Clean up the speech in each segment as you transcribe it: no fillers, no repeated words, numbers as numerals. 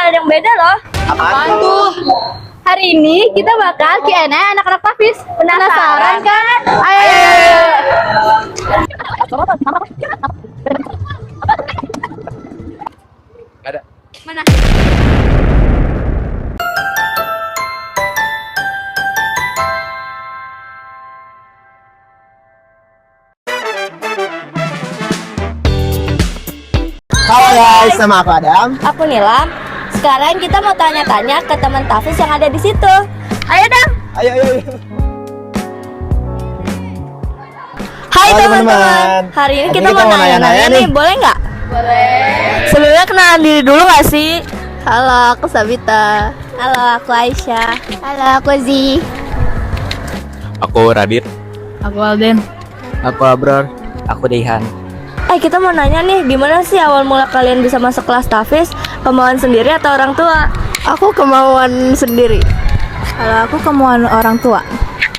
hal yang beda loh. Apaan tuh? Hari ini kita bakal Q&A anak-anak Tafis. Penasaran kan? Ayo. Ada. Mana? Halo guys, nama aku Adam. Aku Nilam. Sekarang kita mau tanya-tanya ke teman Tafis yang ada di situ. Ayo Dam. Ayo. Hai Halo, teman-teman. teman-teman. Hari ini Hari kita ini mau kita mau nanya-nanya nanya-nanya nih, nih. boleh nggak? Boleh. Sebelumnya kenalan diri dulu nggak sih? Halo, aku Sabita. Halo, aku Aisyah. Halo, aku Zi. Aku Radit. Aku Alden. Aku Abrar. Aku Dehan. Kita mau nanya nih, gimana sih awal mula kalian bisa masuk kelas Tafis? Kemauan sendiri atau orang tua? Aku kemauan sendiri. Kalau aku kemauan orang tua.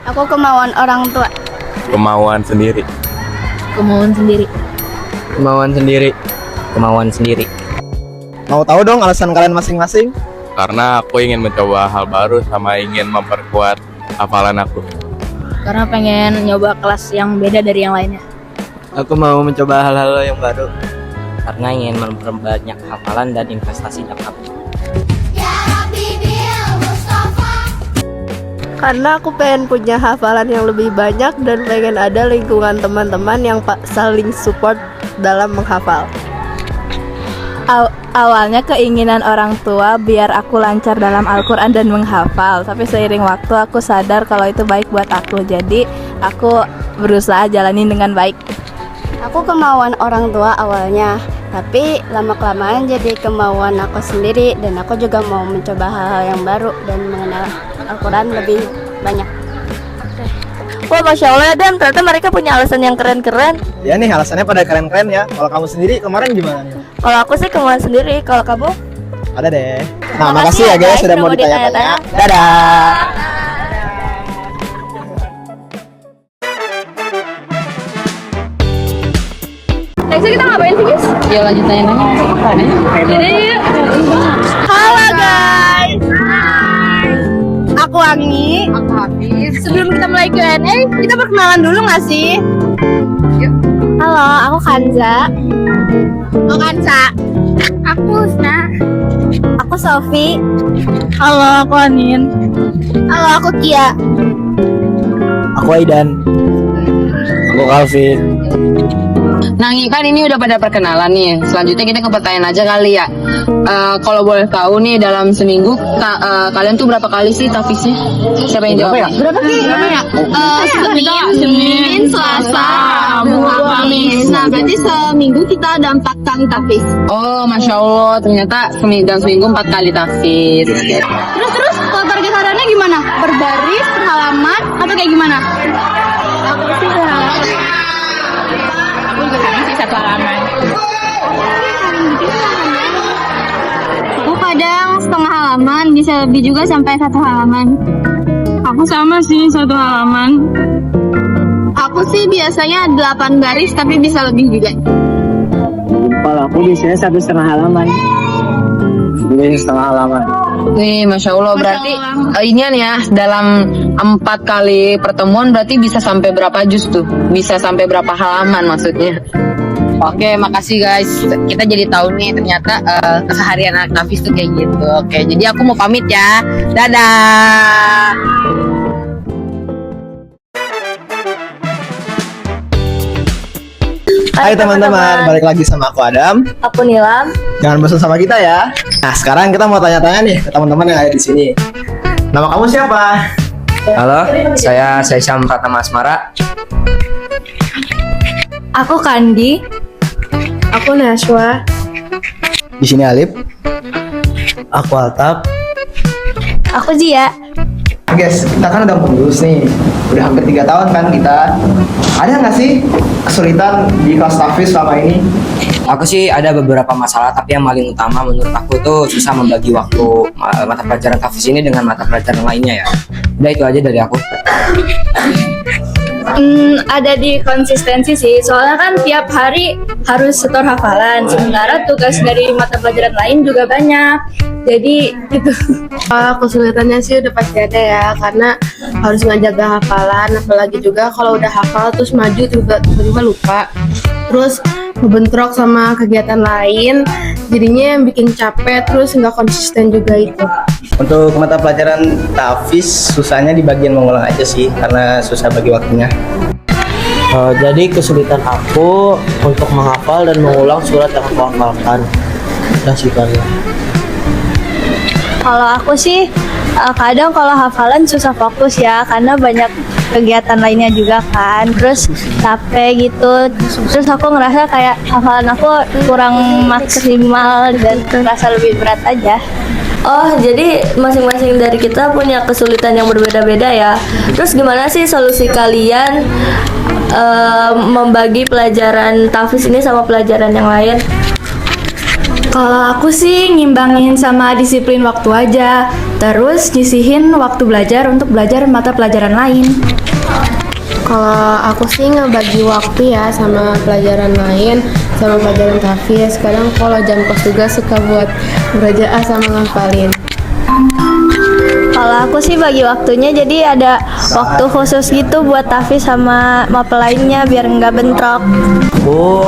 Aku kemauan orang tua. Kemauan sendiri. Kemauan sendiri. Kemauan sendiri. Kemauan sendiri. Mau tahu dong alasan kalian masing-masing? Karena aku ingin mencoba hal baru sama ingin memperkuat hafalan aku. Karena pengen nyoba kelas yang beda dari yang lainnya. Aku mau mencoba hal-hal yang baru karena ingin memperbanyak hafalan dan investasi jangka panjang. Karena aku pengen punya hafalan yang lebih banyak dan pengen ada lingkungan teman-teman yang saling support dalam menghafal. Awalnya keinginan orang tua biar aku lancar dalam Al-Quran dan menghafal. Tapi seiring waktu aku sadar kalau itu baik buat aku. Jadi aku berusaha jalanin dengan baik. Aku kemauan orang tua awalnya, tapi lama-kelamaan jadi kemauan aku sendiri. Dan aku juga mau mencoba hal-hal yang baru dan mengenal Al-Quran lebih banyak. Wah, Masya Allah ya Dan, ternyata mereka punya alasan yang keren-keren. Ya nih alasannya pada keren-keren ya. Kalau kamu sendiri kemarin gimana nih? Kalau aku sih kemauan sendiri, kalau kamu? Ada deh. Nah, Makasih makasih ya, ya guys guys, sudah udah mau mau ditanya-tanya. ditanya-tanya. Dadah. Next kita ngapain sih guys? Ya lanjut tanya-tanya. Halo guys. Hai. Aku Anggi. Aku Hafiz. Sebelum kita mulai Q&A, kita perkenalan dulu nggak sih? Yuk. Halo, aku Kanza. Aku Kanza. Aku Husna. Aku Sofi. Halo, aku Anin. Halo, aku Kia. Aku Aidan. Aku Calvin. Nah, kan ini udah pada perkenalan nih. Selanjutnya kita ke pertanyaan aja kali ya. Kalau boleh tahu nih dalam seminggu kalian tuh berapa kali sih tafisnya? Siapa yang jawab? Berapa ya? Senin, Selasa, Rabu, Kamis. Nah, berarti seminggu kita ada 4 kali tafis. Oh, Masya Allah. Ternyata dalam seminggu 4 kali tafis. Terus kalau target hariannya gimana? Berbaris, per halaman, atau kayak gimana? Aku sih Aku juga sama sih 1 halaman. Aku kadang setengah halaman, bisa lebih juga sampai 1 halaman. Aku sama sih 1 halaman. Aku sih biasanya 8 baris, tapi bisa lebih juga. Kalau aku biasanya 1,5 halaman. Biasanya 1,5 halaman. Nih, Masya Allah, berarti inian ya, dalam 4 kali pertemuan berarti bisa sampai berapa juz tuh? Bisa sampai berapa halaman maksudnya? Oke, makasih guys. Kita jadi tahu nih ternyata keseharian anak Tafis tuh kayak gitu. Oke, jadi aku mau pamit ya. Dadah. Hai teman-teman, balik lagi sama aku Adam. Aku Nilam. Jangan bosan sama kita ya. Nah, sekarang kita mau tanya-tanya nih ke teman-teman yang ada di sini. Nama kamu siapa? Halo, saya Syam Pratama Asmara. Aku Kandi. Aku Naswa. Di sini Alif. Aku Altaf. Aku Zia. Guys, kita kan udah lulus nih. Udah hampir 3 tahun kan kita. Ada nggak sih kesulitan di kelas Tafis selama ini? Aku sih ada beberapa masalah, tapi yang paling utama menurut aku tuh susah membagi waktu mata pelajaran Tafis ini dengan mata pelajaran lainnya ya. Udah itu aja dari aku. Ada di konsistensi sih, soalnya kan tiap hari harus setor hafalan, sementara tugas dari mata pelajaran lain juga banyak. Jadi gitu. Kesulitannya sih udah pasti ada ya, karena harus ngejaga hafalan, apalagi juga kalau udah hafal terus maju tiba-tiba lupa. Terus ngebentrok sama kegiatan lain, jadinya yang bikin capek, terus nggak konsisten juga itu. Untuk mata pelajaran tahfiz susahnya di bagian mengulang aja sih, karena susah bagi waktunya. Jadi kesulitan aku untuk menghafal dan mengulang surat yang aku hafalkan. Udah sih kalian. Kalau aku sih kadang kalau hafalan susah fokus ya karena banyak kegiatan lainnya juga kan. Terus capek gitu. Terus aku ngerasa kayak hafalan aku kurang maksimal dan terasa lebih berat aja. Oh, jadi masing-masing dari kita punya kesulitan yang berbeda-beda ya. Terus gimana sih solusi kalian membagi pelajaran tahfiz ini sama pelajaran yang lain? Kalau aku sih ngimbangin sama disiplin waktu aja, terus nyisihin waktu belajar untuk belajar mata pelajaran lain. Kalau aku sih ngebagi waktu ya sama pelajaran lain, sama pelajaran tahfiz. Kadang kalau jam kos juga suka buat belajar sama ngapalin. Kalau aku sih bagi waktunya jadi ada waktu khusus gitu buat tahfiz sama mapel lainnya biar nggak bentrok. Aku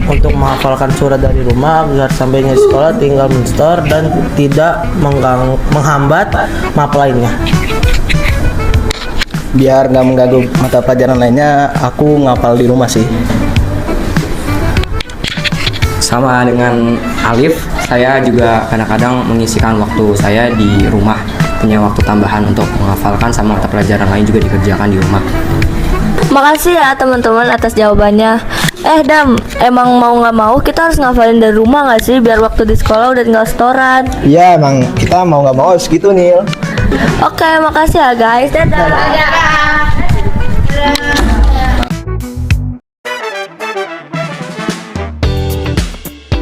untuk menghafalkan surat dari rumah agar sampainya di sekolah tinggal menstore dan tidak menghambat mapel lainnya. Biar nggak mengganggu mata pelajaran lainnya, aku ngapal di rumah sih. Sama dengan Alif, saya juga kadang-kadang mengisikan waktu saya di rumah, punya waktu tambahan untuk menghafalkan sama mata pelajaran lain juga dikerjakan di rumah. Makasih ya teman-teman atas jawabannya. Dam, emang mau nggak mau kita harus ngafalin dari rumah nggak sih biar waktu di sekolah udah tinggal setoran? Iya, emang kita mau nggak mau harus gitu, Nil. Oke, makasih ya guys. Dadah.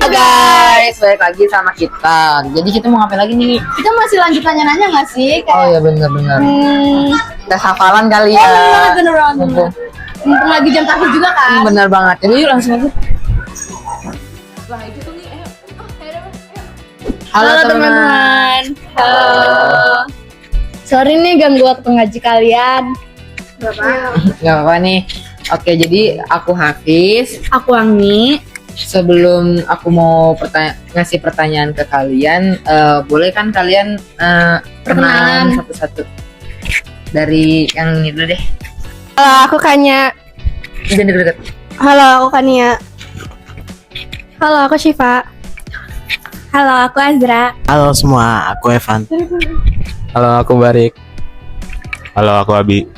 Guys, balik lagi sama kita. Jadi kita mau ngapain lagi nih? Kita masih lanjut nanya-nanya nggak sih? Oh iya benar-benar. Tes hafalan kali ya. Bener banget. Mumpung lagi jam tahfiz juga kan? Bener banget. Jadi yuk langsung aja. Halo teman-teman. Halo. Sorry nih ganggu waktu ngaji kalian. Gak apa-apa nih. Oke, jadi aku Hafiz. Aku Anggi. Sebelum aku mau ngasih pertanyaan ke kalian, boleh kan kalian perkenalan satu-satu? Dari yang ini dulu deh. Halo, aku Kanya. Jangan deket-deket. Halo, aku Kania. Halo, aku Syifa. Halo, aku Azra. Halo semua, aku Evan. Halo, aku Barik. Halo, aku Abi.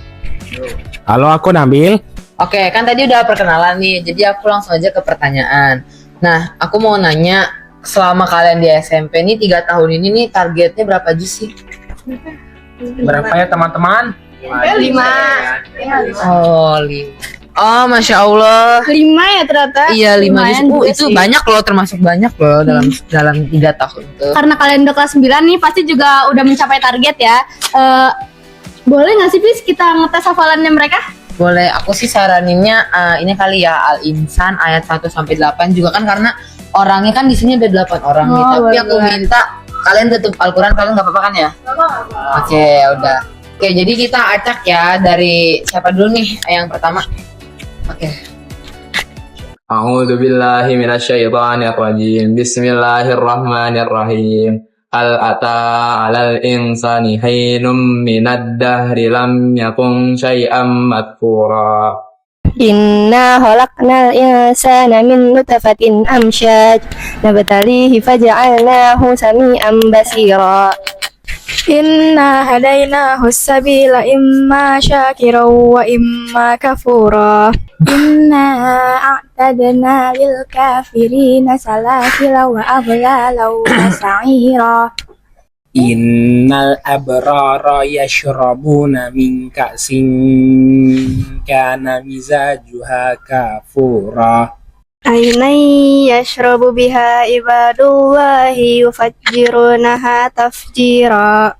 Halo, aku Nabil. Oke, kan tadi udah perkenalan nih, jadi aku langsung aja ke pertanyaan. Nah, aku mau nanya, selama kalian di SMP nih 3 tahun ini nih targetnya berapa aja sih? Berapa ya teman-teman? 5. Oh, 5. Oh, Masya Allah. 5 ya ternyata. Iya, 5 Lumayan aja. juga Itu sih. banyak loh, termasuk banyak loh dalam 3 tahun tuh. Karena kalian udah kelas 9 nih, pasti juga udah mencapai target ya. Boleh nggak sih, please, kita ngetes hafalannya mereka? Boleh, aku sih saraninnya ini kali ya, Al-Insan ayat 1 sampai 8 juga kan, karena orangnya kan di sini ada 8 orang nih. Tapi aku minta kalian tutup Al-Quran, kalian nggak apa-apa kan ya? Oke, udah. Oke, jadi kita acak ya dari siapa dulu nih yang pertama? Oke. A'udzu billahi minasyaitonir rajim. Bismillahirrahmanirrahim. Hal ata 'alal insani hinum minad dahri lam yakun syai'am madhkura. Inna khalaqnal insana min nutfatin amsyaj nabtalihi faj'alnahu sami'an basira. Inna hadainahu sabila imma syakira wa imma kafura. Inna a'tadna lil kafirina salafila wa aghlala wa sa'ira. Innal abrara yashrabuna min ka'sin kana mizajuha kafura. Ainai yashrabu biha ibadullahi yufajjirunaha tafjira.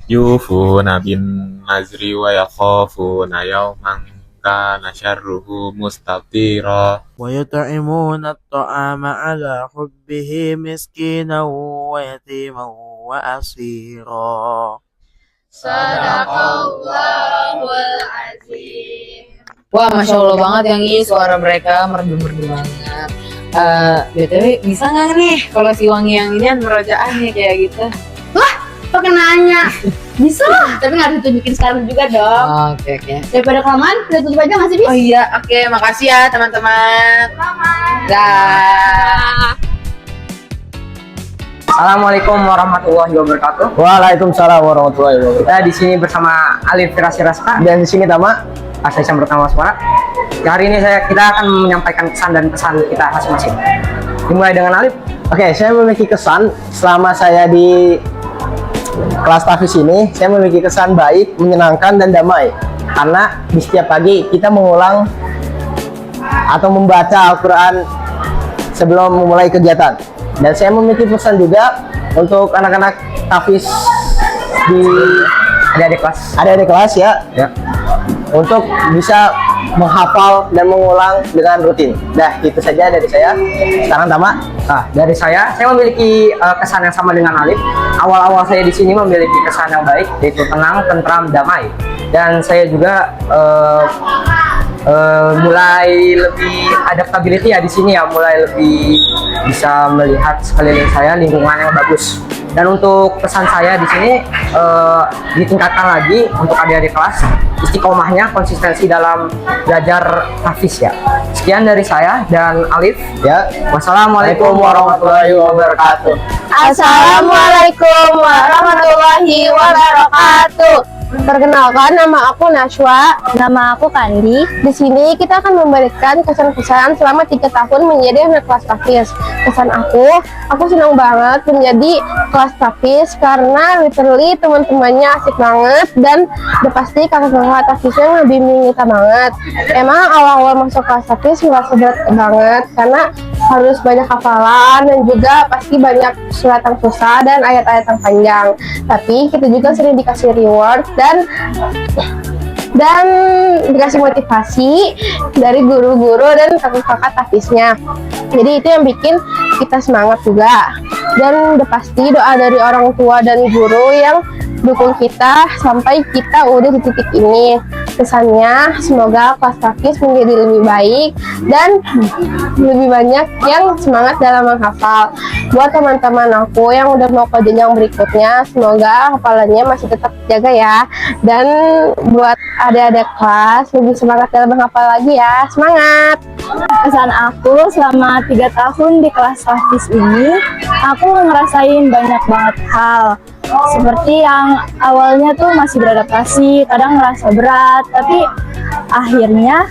Yufuna bin nazri wa yakhafuna yawman كان شره مستطيرا ويطعمون الطعام على حبه مسكينا ويتيما وأسيرا. Sadaqallahul azim. Wah, Masya Allah banget yang ini, suara mereka merdu-merdu banget. BTW, bisa nggak nih kalau si Wangi yang ini merojaahnya kayak gitu? Pakai nanya. Bisa lah, tapi nggak ditunjukin sekarang juga dong. Oke. Daripada kelamaan, kita tutup aja nggak sih, Bis? Oh iya, oke. Makasih ya teman-teman. Dah. Assalamualaikum warahmatullahi wabarakatuh. Waalaikumsalam warahmatullahi wabarakatuh. Kita di sini bersama Alif Firasy Raska Dan di sini Tama. Saya Isam Pratama Wasmana. Hari ini kita akan menyampaikan kesan dan pesan kita masing-masing. Dimulai dengan Alif. Oke, saya memiliki kesan selama saya di kelas tahfiz ini, saya memiliki kesan baik, menyenangkan, dan damai. Karena di setiap pagi kita mengulang atau membaca Al-Quran sebelum memulai kegiatan. Dan saya memiliki pesan juga untuk anak-anak tahfiz di adik-adik kelas ya, untuk bisa menghafal dan mengulang dengan rutin. Dah, itu saja dari saya. Sekarang Tama. Dari saya memiliki kesan yang sama dengan Alif. Awal-awal saya di sini memiliki kesan yang baik, yaitu tenang, tentram, damai. Dan saya juga mulai lebih adaptability ya di sini ya, mulai lebih bisa melihat sekeliling saya, lingkungan yang bagus. Dan untuk pesan saya di sini ditingkatkan lagi untuk adik-adik kelas, istiqomahnya, konsistensi dalam belajar tahfiz ya. Sekian dari saya dan Alif ya. Wassalamualaikum warahmatullahi wabarakatuh. Assalamualaikum warahmatullahi wabarakatuh. Perkenalkan, nama aku Nashwa. Nama aku Kandi. Di sini kita akan memberikan kesan-kesan selama 3 tahun menjadi anak kelas tahfiz. Kesan aku senang banget menjadi kelas tahfiz karena literally teman-temannya asik banget dan udah pasti kakak-kakak tahfiznya ngebimbing kita banget. Emang awal-awal masuk kelas tahfiz ngerasa berat banget karena harus banyak hafalan dan juga pasti banyak surat yang susah dan ayat-ayat yang panjang. Tapi kita juga sering dikasih reward dan dikasih motivasi dari guru-guru dan kakak-kakak tahfiznya. Jadi itu yang bikin kita semangat juga. Dan udah pasti doa dari orang tua dan guru yang dukung kita sampai kita udah di titik ini. Kesannya semoga kelas tahfiz menjadi lebih baik dan lebih banyak yang semangat dalam menghafal. Buat teman-teman aku yang udah mau ke jenjang berikutnya, semoga hafalannya masih tetap jaga ya. Dan buat adik-adik kelas lebih semangat dalam menghafal lagi ya. Semangat! Kesan aku selama 3 tahun di kelas tahfiz ini, aku ngerasain banyak banget hal. Seperti yang awalnya tuh masih beradaptasi, kadang ngerasa berat, tapi akhirnya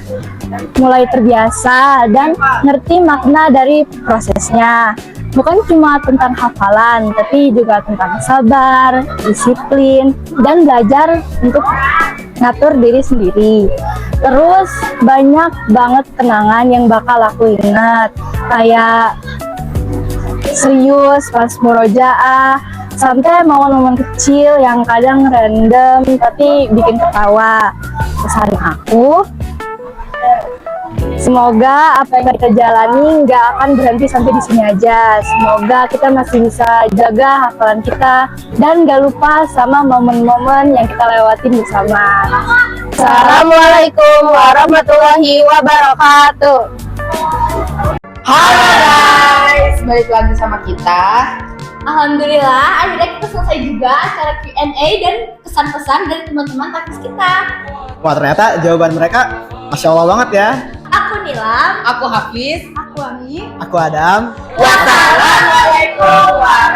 mulai terbiasa dan ngerti makna dari prosesnya. Bukan cuma tentang hafalan, tapi juga tentang sabar, disiplin, dan belajar untuk ngatur diri sendiri. Terus banyak banget kenangan yang bakal aku ingat, kayak serius pas murojaah, sampai momen-momen kecil yang kadang random tapi bikin ketawa. Pesan aku, semoga apa yang kita jalani nggak akan berhenti sampai di sini aja. Semoga kita masih bisa jaga hafalan kita dan nggak lupa sama momen-momen yang kita lewatin bersama. Assalamualaikum warahmatullahi wabarakatuh. Halo guys, balik lagi sama kita. Alhamdulillah, akhirnya kita selesai juga acara Q&A dan pesan-pesan dari teman-teman tahfiz kita. Wah, ternyata jawaban mereka Masya Allah banget ya. Aku Nilam. Aku Hafiz. Aku Ami. Aku Adam. Wassalamualaikum warahmatullahi